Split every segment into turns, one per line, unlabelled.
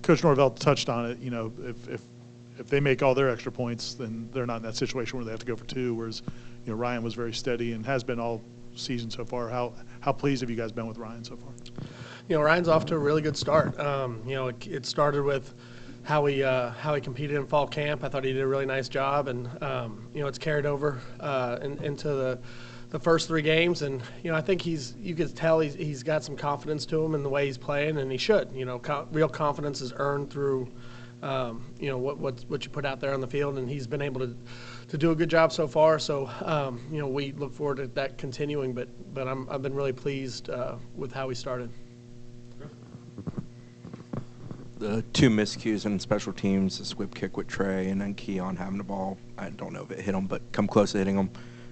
Coach Norvell touched on it. If they make all their extra points, then they're not in that situation where they have to go for two. Whereas, Ryan was very steady and has been all season so far. How pleased have you guys been with Ryan so far?
Ryan's off to a really good start. It started with how he competed in fall camp. I thought he did a really nice job, and it's carried over into the first 3 games. And I think you could tell he's got some confidence to him in the way he's playing, and he should. Real confidence is earned through what you put out there on the field, and he's been able to do a good job so far. So we look forward to that continuing. But I've been really pleased with how he started.
The 2 miscues in special teams, the squib kick with Trey, and then Keon having the ball. I don't know if it hit him, but come close to hitting him.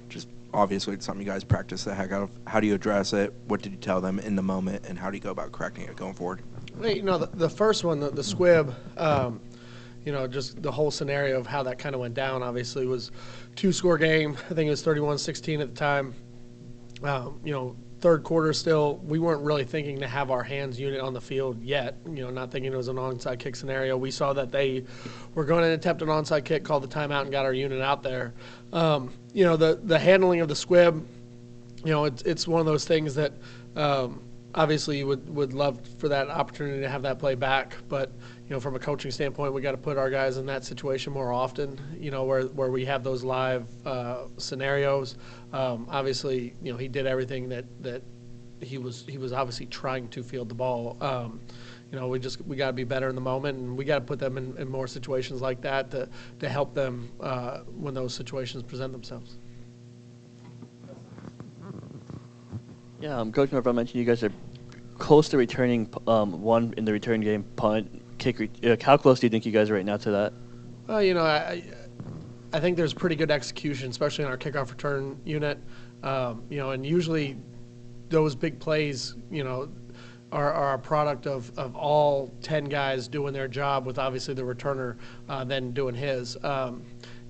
Just obviously it's something you guys practice the heck out of. How do you address it? What did you tell them in the moment, and how do you go about correcting it going forward?
The first one, the squib, just the whole scenario of how that kind of went down, obviously, was 2-score game. I think it was 31-16 at the time. Third quarter still, we weren't really thinking to have our hands unit on the field yet, not thinking it was an onside kick scenario. We saw that they were going to attempt an onside kick, called the timeout, and got our unit out there. The handling of the squib, it's one of those things that obviously you would love for that opportunity to have that play back. But, from a coaching standpoint, we got to put our guys in that situation more often, where we have those live scenarios. Obviously, he did everything that he was obviously trying to field the ball. We got to be better in the moment, and we got to put them in more situations like that to help them when those situations present themselves.
Yeah, Coach Norvell mentioned you guys are close to returning one in the return game, punt, kick. How close do you think you guys are right now to that?
Well, I think there's pretty good execution, especially in our kickoff return unit. And usually those big plays, are a product of all 10 guys doing their job, with obviously the returner then doing his. And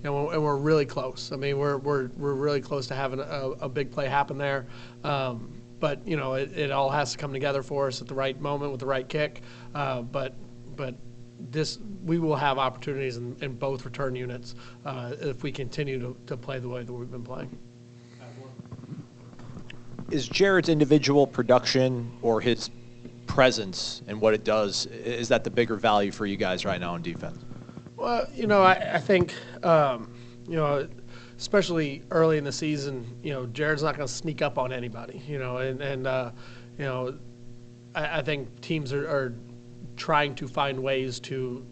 we're really close. I mean, we're really close to having a big play happen there. But it all has to come together for us at the right moment with the right kick. But we will have opportunities in both return units if we continue to play the way that we've been playing.
Is Jared's individual production or his presence and what it does, is that the bigger value for you guys right now on defense?
Well, I think, especially early in the season, Jared's not going to sneak up on anybody, I think teams are trying to find ways to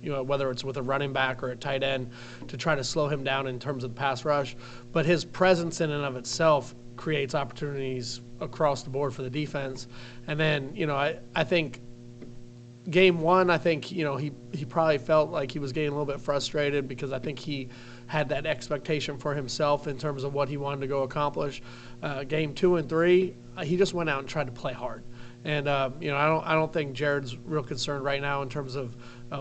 whether it's with a running back or a tight end, to try to slow him down in terms of the pass rush. But his presence in and of itself creates opportunities across the board for the defense. And then, I think game 1, I think, he probably felt like he was getting a little bit frustrated, because I think he had that expectation for himself in terms of what he wanted to go accomplish. Game 2 and 3, he just went out and tried to play hard. And I don't think Jared's real concerned right now in terms of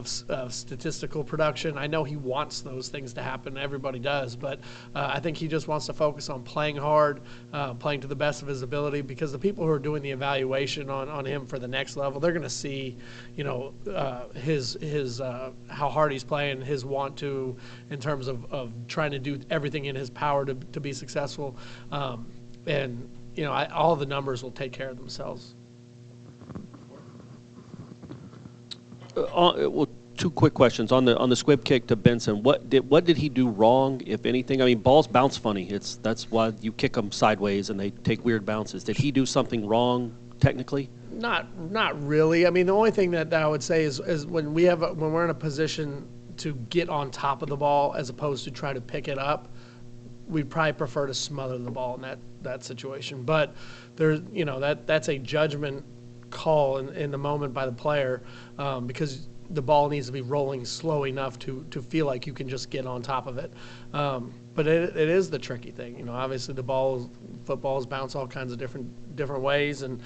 statistical production. I know he wants those things to happen. Everybody does, but I think he just wants to focus on playing hard, playing to the best of his ability. Because the people who are doing the evaluation on him for the next level, they're going to see, his how hard he's playing, his want to, in terms of trying to do everything in his power to be successful, and all the numbers will take care of themselves.
Well, 2 quick questions on the squib kick to Benson. What did he do wrong, if anything? I mean, balls bounce funny. That's why you kick them sideways and they take weird bounces. Did he do something wrong technically?
Not really. I mean, the only thing that I would say is when we're in a position to get on top of the ball as opposed to try to pick it up, we'd probably prefer to smother the ball in that situation. But there's that's a judgment call in the moment by the player, because the ball needs to be rolling slow enough to feel like you can just get on top of it. But it is the tricky thing. Obviously footballs bounce all kinds of different ways, and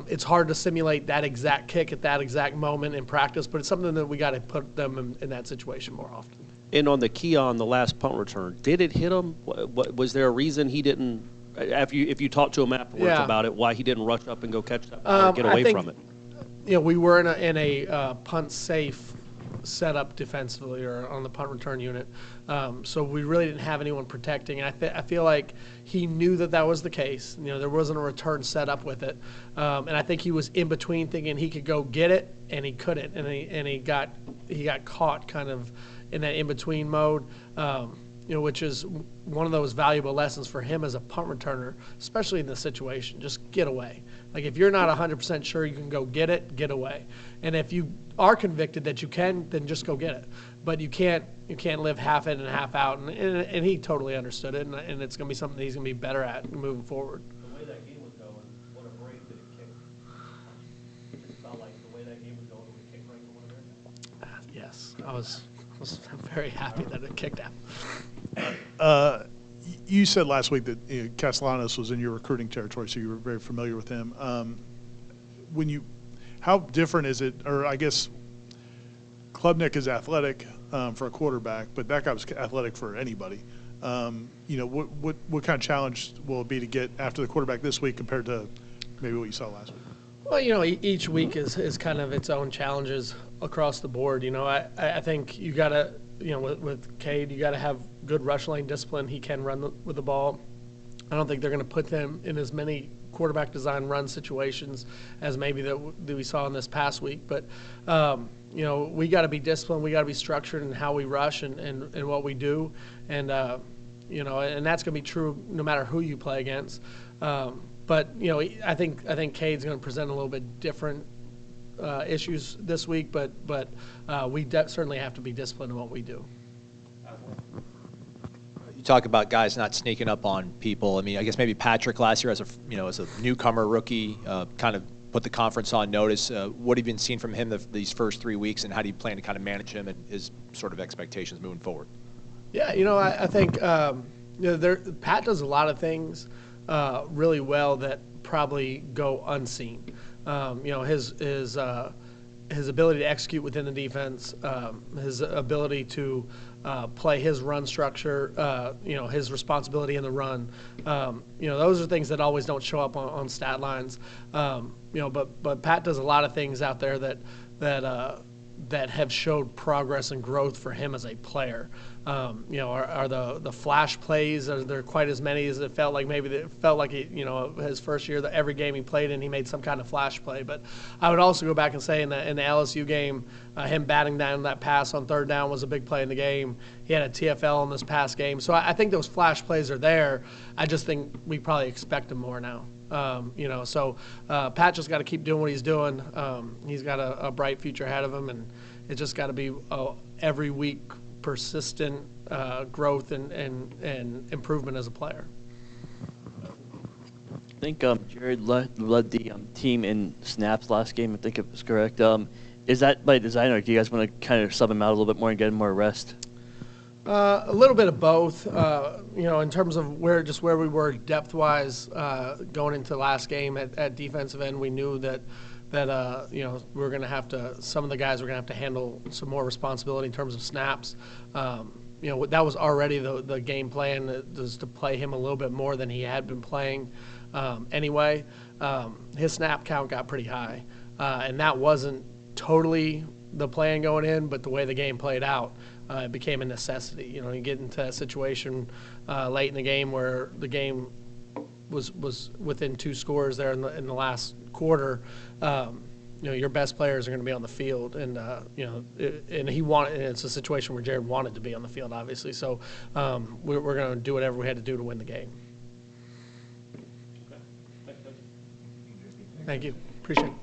it's hard to simulate that exact kick at that exact moment in practice, but it's something that we got to put them in that situation more often.
And on the Keon, the last punt return, did it hit him? Was there a reason he didn't, if you talk to him afterwards about it, why he didn't rush up and go catch that or get away from it?
we were in a punt safe setup defensively or on the punt return unit. So we really didn't have anyone protecting. And I feel like he knew that was the case. There wasn't a return set up with it. And I think he was in between thinking he could go get it, and he couldn't. And he got caught kind of in that in-between mode, which is one of those valuable lessons for him as a punt returner, especially in this situation. Just get away. Like, if you're not 100% sure you can go get it, get away. And if you are convicted that you can, then just go get it. But you can't live half in and half out. And he totally understood it, and it's going to be something that he's going to be better at moving forward.
The way that game was going, what a break that it kicked. It felt like the way that game was going, it would kick right to one of their guys.
Yes, I was very happy that it kicked out.
You said last week that Castellanos was in your recruiting territory, so you were very familiar with him. How different is it, or I guess Klubnik is athletic for a quarterback, but that guy was athletic for anybody. What kind of challenge will it be to get after the quarterback this week compared to maybe what you saw last week?
Well, each week is kind of its own challenges across the board. I think you got to, with Cade, you got to have good rush lane discipline. He can run with the ball. I don't think they're going to put them in as many quarterback design run situations as maybe that we saw in this past week. But, we got to be disciplined. We got to be structured in how we rush and what we do. And, and that's going to be true no matter who you play against. But, I think Cade's going to present a little bit different issues this week, but we certainly have to be disciplined in what we do.
You talk about guys not sneaking up on people. I mean, I guess maybe Patrick last year as a newcomer rookie kind of put the conference on notice. What have you been seeing from him these first 3 weeks, and how do you plan to kind of manage him and his sort of expectations moving forward?
Yeah, I think Pat does a lot of things really well that probably go unseen. His ability to execute within the defense, his ability to play his run structure, his responsibility in the run. Those are things that always don't show up on stat lines. But Pat does a lot of things out there that have showed progress and growth for him as a player. Are the flash plays, are there quite as many as it felt like? Maybe it felt like his first year that every game he played in, he made some kind of flash play. But I would also go back and say in the LSU game, him batting down that pass on third down was a big play in the game. He had a TFL in this past game. So I think those flash plays are there. I just think we probably expect them more now. So Pat just got to keep doing what he's doing. He's got a bright future ahead of him, and it's just got to be every week persistent growth and improvement as a player.
I think Jared led the team in snaps last game. I think it was correct. Is that by design, or do you guys want to kind of sub him out a little bit more and get him more rest?
A little bit of both. In terms of where we were depth-wise going into last game at defensive end, we knew that we're going to have to. Some of the guys were going to have to handle some more responsibility in terms of snaps. That was already the game plan, was to play him a little bit more than he had been playing. Anyway, his snap count got pretty high, and that wasn't totally the plan going in, but the way the game played out. It became a necessity. You get into a situation late in the game where the game was within 2 scores there in the last quarter. Your best players are going to be on the field, and and it's a situation where Jared wanted to be on the field, obviously. So we're going to do whatever we had to do to win the game. Thank you. Appreciate it.